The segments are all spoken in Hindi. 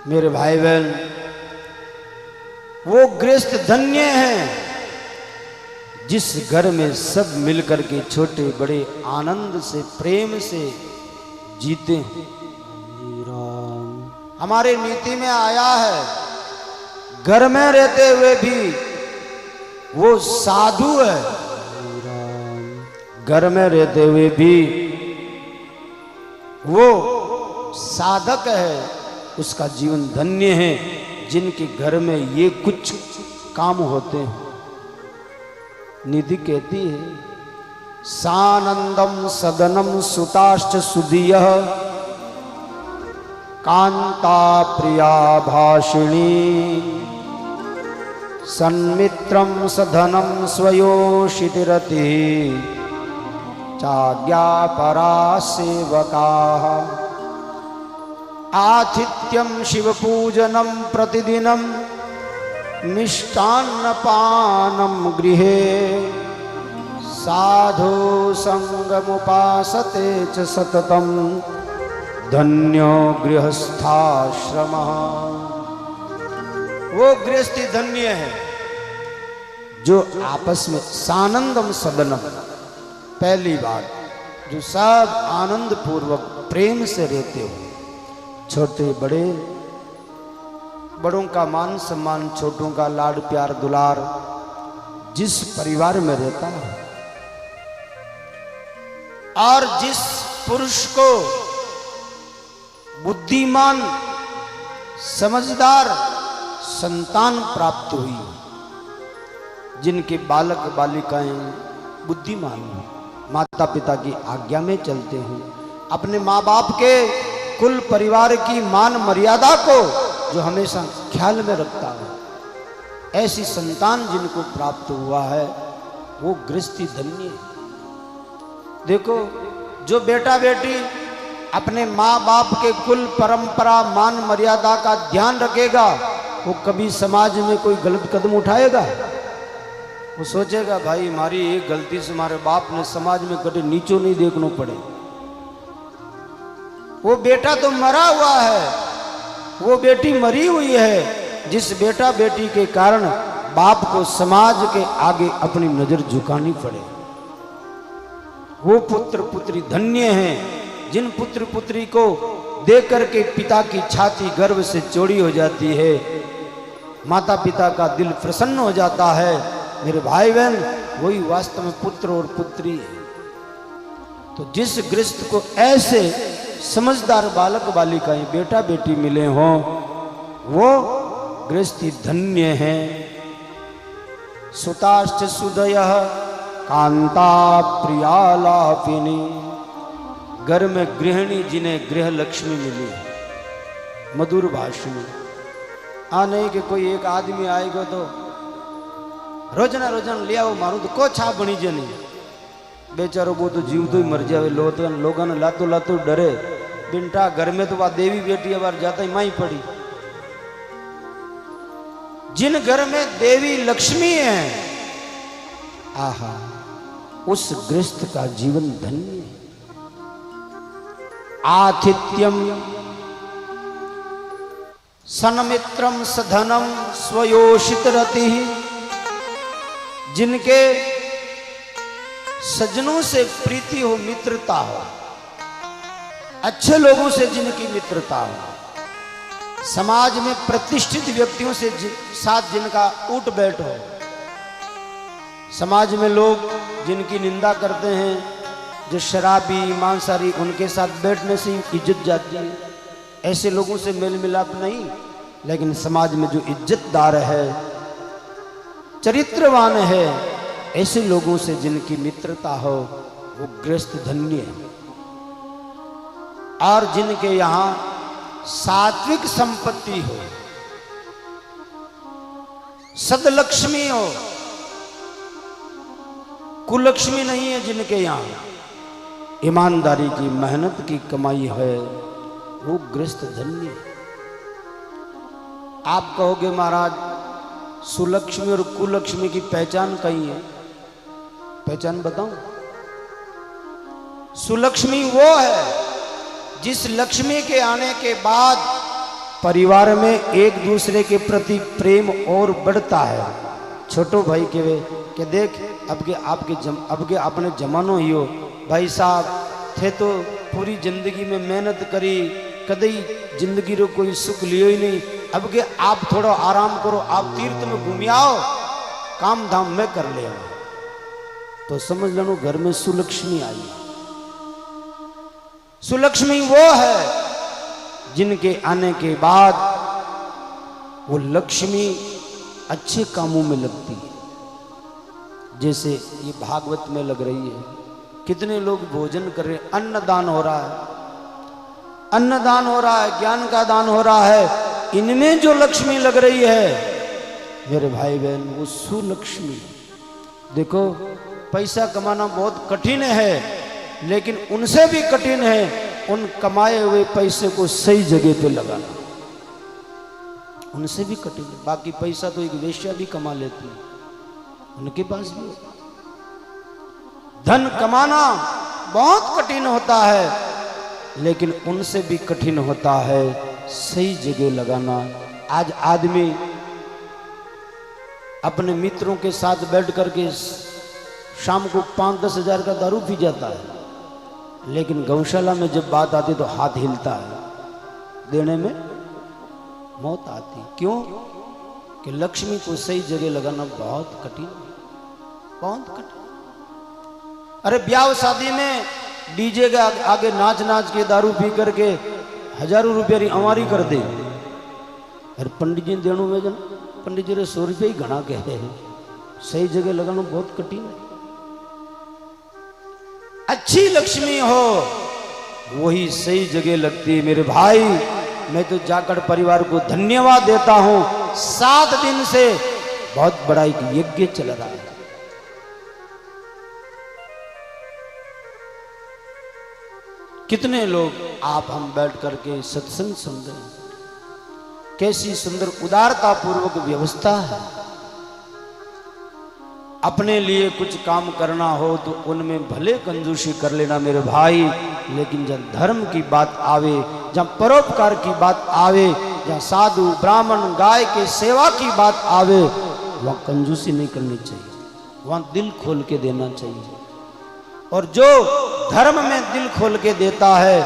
मेरे भाई बहन, वो गृहस्थ धन्य हैं जिस घर में सब मिलकर के छोटे बड़े आनंद से प्रेम से जीते हैं। हमारे नीति में आया है, घर में रहते हुए भी वो साधु है, घर में रहते हुए भी वो साधक है, उसका जीवन धन्य है जिनके घर में ये कुछ काम होते हैं। निधि कहती है, सानंदम सदनम सुताश्च सुधियः कांता प्रिया भाषिणी सन्मित्रम सधनम स्वयोषितिरति चाज्ञापरा सेवकाः आतिथ्यम शिवपूजनम प्रतिदिनम मिष्टान्नपानम गृहे साधु संगमुपासते च सततम धन्यो गृहस्थाश्रमः। वो गृहस्थी धन्य है जो आपस में सानंदम सदनम, पहली बात जो सब आनंद पूर्वक प्रेम से रहते हो, छोटे बड़े, बड़ों का मान सम्मान, छोटों का लाड प्यार दुलार जिस परिवार में रहता है, और जिस पुरुष को बुद्धिमान समझदार संतान प्राप्त हुई, जिनके बालक बालिकाएं बुद्धिमान हैं, माता पिता की आज्ञा में चलते हैं, अपने माँ बाप के कुल परिवार की मान मर्यादा को जो हमेशा ख्याल में रखता है, ऐसी संतान जिनको प्राप्त हुआ है वो गृहस्थी धन्य है। देखो, जो बेटा बेटी अपने माँ बाप के कुल परंपरा मान मर्यादा का ध्यान रखेगा, वो कभी समाज में कोई गलत कदम उठाएगा? वो सोचेगा भाई हमारी एक गलती से हमारे बाप ने समाज में कभी नीचो नहीं देखना पड़े। वो बेटा तो मरा हुआ है, वो बेटी मरी हुई है, जिस बेटा बेटी के कारण बाप को समाज के आगे अपनी नजर झुकानी पड़े। वो पुत्र पुत्री धन्य हैं जिन पुत्र पुत्री को देख करके पिता की छाती गर्व से चौड़ी हो जाती है, माता पिता का दिल प्रसन्न हो जाता है। मेरे भाई बहन, वही वास्तव में पुत्र और पुत्री है। तो जिस गृहस्थ को ऐसे समझदार बालक बालिकाएं बेटा बेटी मिले हों, वो गृहस्थी धन्य है। सुताश्च सुदयः कांता प्रियालापिनी, घर में गृहिणी जिन्हें गृह लक्ष्मी मिली, मधुर भाषिणी। नहीं कि कोई एक आदमी आएगा तो रोजना रोजाना ले आओ मारू तो को छा बनी जे नहीं, बेचारो वो तो जीव तो ही मर जावे। लोगों ने लातो लातो डरे, बिंटा घर में तो वह देवी बेटी बार जाता ही माई पड़ी। जिन घर में देवी लक्ष्मी है, आहा, उस गृहस्थ का जीवन धन्य है। आतिथ्यम सन्मित्रम सधनम स्वयोषित रति, जिनके सज्जनों से प्रीति हो, मित्रता हो, अच्छे लोगों से जिनकी मित्रता हो, समाज में प्रतिष्ठित व्यक्तियों से साथ जिनका उठ बैठ हो, समाज में लोग जिनकी निंदा करते हैं, जो शराबी मांसाहारी, उनके साथ बैठने से इज्जत जाती है। ऐसे लोगों से मेल मिलाप नहीं, लेकिन समाज में जो इज्जतदार है, चरित्रवान है, ऐसे लोगों से जिनकी मित्रता हो, वो गृहस्थ धन्य है। और जिनके यहां सात्विक संपत्ति हो, सदलक्ष्मी हो, कुलक्ष्मी नहीं है, जिनके यहां ईमानदारी की मेहनत की कमाई है, वो गृहस्थ धन्य है। आप कहोगे महाराज सुलक्ष्मी और कुलक्ष्मी की पहचान कहीं है? पहचान बताऊं? सुलक्ष्मी वो है जिस लक्ष्मी के आने के बाद परिवार में एक दूसरे के प्रति प्रेम और बढ़ता है। छोटो भाई के देख अब के अपने जमानो ही हो भाई साहब थे तो पूरी जिंदगी में मेहनत करी, कदई जिंदगी रो कोई सुख लियो ही नहीं। अब के आप थोड़ा आराम करो, आप तीर्थ में घूम आओ, काम धाम में कर ले, तो समझ लो घर में सुलक्ष्मी आई। सुलक्ष्मी वो है जिनके आने के बाद वो लक्ष्मी अच्छे कामों में लगती है। जैसे ये भागवत में लग रही है, कितने लोग भोजन कर रहे हैं, अन्नदान हो रहा है, अन्नदान हो रहा है, ज्ञान का दान हो रहा है। इनमें जो लक्ष्मी लग रही है मेरे भाई बहन वो सुलक्ष्मी। देखो पैसा कमाना बहुत कठिन है, लेकिन उनसे भी कठिन है उन कमाए हुए पैसे को सही जगह पे लगाना, उनसे भी कठिन है। बाकी पैसा तो एक वेश्या भी कमा लेती है, उनके पास भी धन कमाना बहुत कठिन होता है, लेकिन उनसे भी कठिन होता है सही जगह लगाना। आज आदमी अपने मित्रों के साथ बैठ करके शाम को 5-10 हजार का दारू पी जाता है, लेकिन गौशाला में जब बात आती तो हाथ हिलता है, देने में मौत आती। क्यों? कि लक्ष्मी को सही जगह लगाना बहुत कठिन, बहुत कठिन। अरे ब्याह शादी में डीजे के आगे नाच नाच के दारू पी करके हजारों रुपये की अमारी कर दे। अरे पंडित जी देणु में जन पंडित जी 100 रुपये ही घना के है, सही जगह लगाना बहुत कठिन है। अच्छी लक्ष्मी हो वही सही जगह लगती है। मेरे भाई मैं तो जाकर परिवार को धन्यवाद देता हूं, 7 दिन से बहुत बड़ा एक यज्ञ चल रहा है। कितने लोग आप हम बैठ करके सत्संग सुन रहे हैं, कैसी सुंदर उदारता पूर्वक व्यवस्था है। अपने लिए कुछ काम करना हो तो उनमें भले कंजूसी कर लेना मेरे भाई, लेकिन जब धर्म की बात आवे, जब परोपकार की बात आवे, जब साधु ब्राह्मण गाय के सेवा की बात आवे, वहां कंजूसी नहीं करनी चाहिए, वहां दिल खोल के देना चाहिए। और जो धर्म में दिल खोल के देता है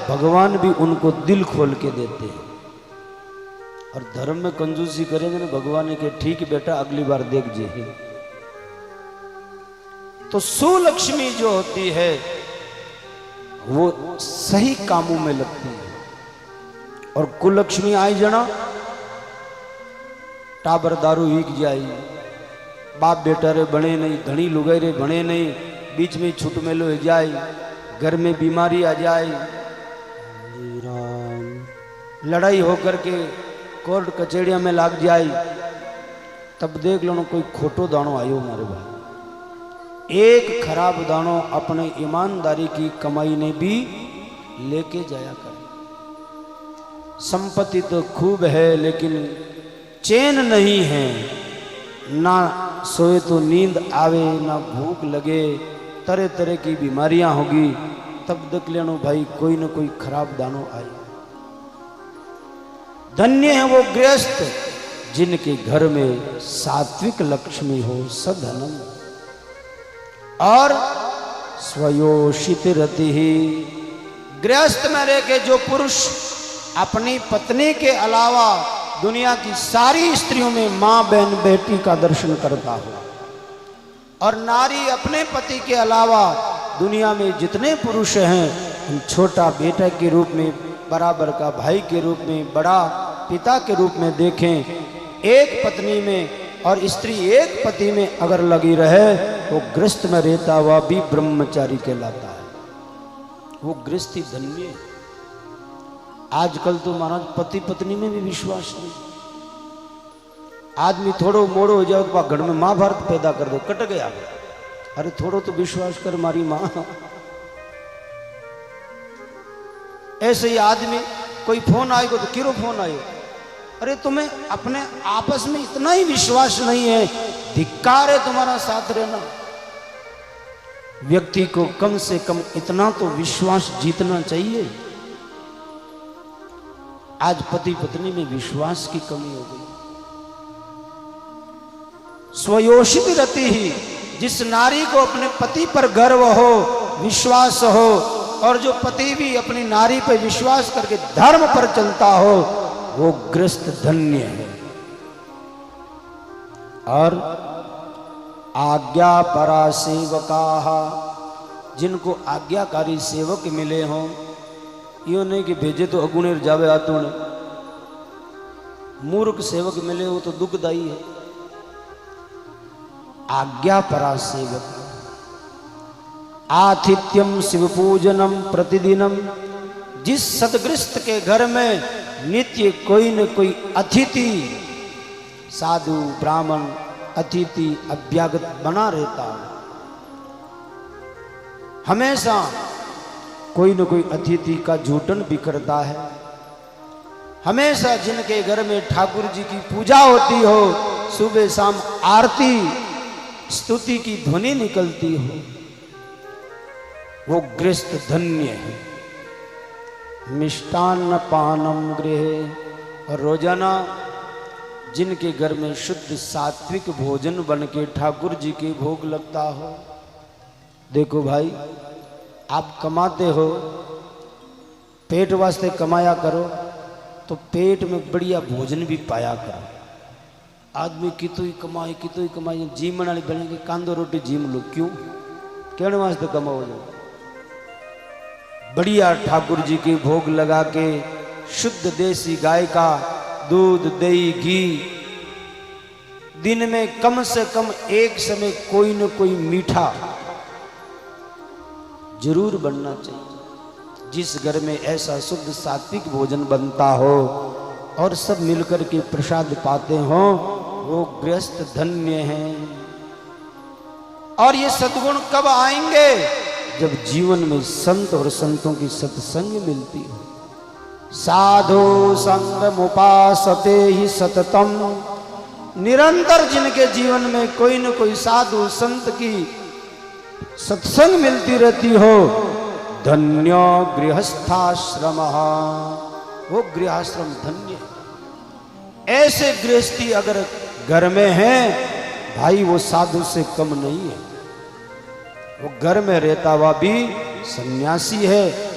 भगवान भी उनको दिल खोल के देते हैं। और धर्म में कंजूसी करेंगे ना भगवान के ठीक बेटा अगली बार देख जे। तो सुलक्ष्मी जो होती है वो सही कामों में लगती है। और कुलक्ष्मी आई जना टाबर दारू हीक जाई, बाप बेटा रे बने नहीं, धनी लुगाई रे बने नहीं, बीच में छुट मेलो हो जाए, घर में बीमारी आ जाए, लड़ाई होकर के कोर्ट कचहरिया में लाग जाए, तब देख लो ना कोई खोटो दानो आयो हमारे भाई। एक खराब दानो अपने ईमानदारी की कमाई ने भी लेके जाया कर। संपत्ति तो खूब है लेकिन चैन नहीं है, ना सोए तो नींद आवे, ना भूख लगे, तरह तरह की बीमारियां होगी, तब देख लेनो भाई कोई ना कोई खराब दानो आए। धन्य है वो गृहस्थ जिनके घर में सात्विक लक्ष्मी हो, सधनम और स्वयोषित रति ही। गृहस्थ में रह के जो पुरुष अपनी पत्नी के अलावा दुनिया की सारी स्त्रियों में मां बहन बेटी का दर्शन करता हो, और नारी अपने पति के अलावा दुनिया में जितने पुरुष हैं छोटा बेटा के रूप में, बराबर का भाई के रूप में, बड़ा पिता के रूप में देखें। एक पत्नी में और स्त्री एक पति में अगर लगी रहे वो गृहस्थ में रहता हुआ भी ब्रह्मचारी कहलाता है, वो गृहस्थी धन्य है। आजकल तो महाराज पति पत्नी में भी विश्वास नहीं। आदमी थोड़ो मोड़ो हो जाओ तो घर में महाभारत पैदा कर दो, कट गया। अरे थोड़ो तो विश्वास कर मारी मां। ऐसे ही आदमी कोई फोन आएगा तो किरो फोन आयो, अरे तुम्हें अपने आपस में इतना ही विश्वास नहीं है, धिक्कार है तुम्हारा साथ रहना। व्यक्ति को कम से कम इतना तो विश्वास जीतना चाहिए। आज पति पत्नी में विश्वास की कमी हो गई। स्वयोषित रति ही, जिस नारी को अपने पति पर गर्व हो, विश्वास हो, और जो पति भी अपनी नारी पर विश्वास करके धर्म पर चलता हो, वो ग्रस्त धन्य है। और आज्ञा परा सेवका, जिनको आज्ञाकारी सेवक मिले हों, यो नहीं कि भेजे तो अगुणेर जावे आतुण, मूर्ख सेवक मिले हो तो दुखदाई है। आज्ञा परा सेवक, आतिथ्यम शिव पूजनम प्रतिदिनम, जिस सदगृस्त के घर में नित्य कोई न कोई अतिथि, साधु ब्राह्मण अतिथि अभ्यागत बना रहता है, हमेशा कोई न कोई अतिथि का जूटन बिखरता है, हमेशा जिनके घर में ठाकुर जी की पूजा होती हो, सुबह शाम आरती स्तुति की ध्वनि निकलती हो, वो गृहस्थ धन्य है। मिष्टान्न पानम गृहे, और रोजाना जिनके घर में शुद्ध सात्विक भोजन बन के ठाकुर जी के भोग लगता हो। देखो भाई, आप कमाते हो, पेट वास्ते कमाया करो, तो पेट में बढ़िया भोजन भी पाया करो। आदमी कितो ही कमाए जीमन वाली बनेंगे, कांदो रोटी जीम लो, क्यों? कहने वास्ते कमाओ जो बढ़िया ठाकुर जी के भोग लगा के, शुद्ध देसी गाय का दूध दही घी, दिन में कम से कम एक समय कोई न कोई मीठा जरूर बनना चाहिए। जिस घर में ऐसा शुद्ध सात्विक भोजन बनता हो और सब मिलकर के प्रसाद पाते हो, वो गृहस्थ धन्य हैं। और ये सद्गुण कब आएंगे? जब जीवन में संत और संतों की सत्संग मिलती हो। साधु संगम उपासते ही सततम, निरंतर जिनके जीवन में कोई न कोई साधु संत की सत्संग मिलती रहती हो, धन्यो गृहस्थाश्रम, वो गृहस्थाश्रम धन्य। ऐसे गृहस्थी अगर घर में है भाई, वो साधु से कम नहीं है। वो घर में रहता हुआ भी सन्यासी है,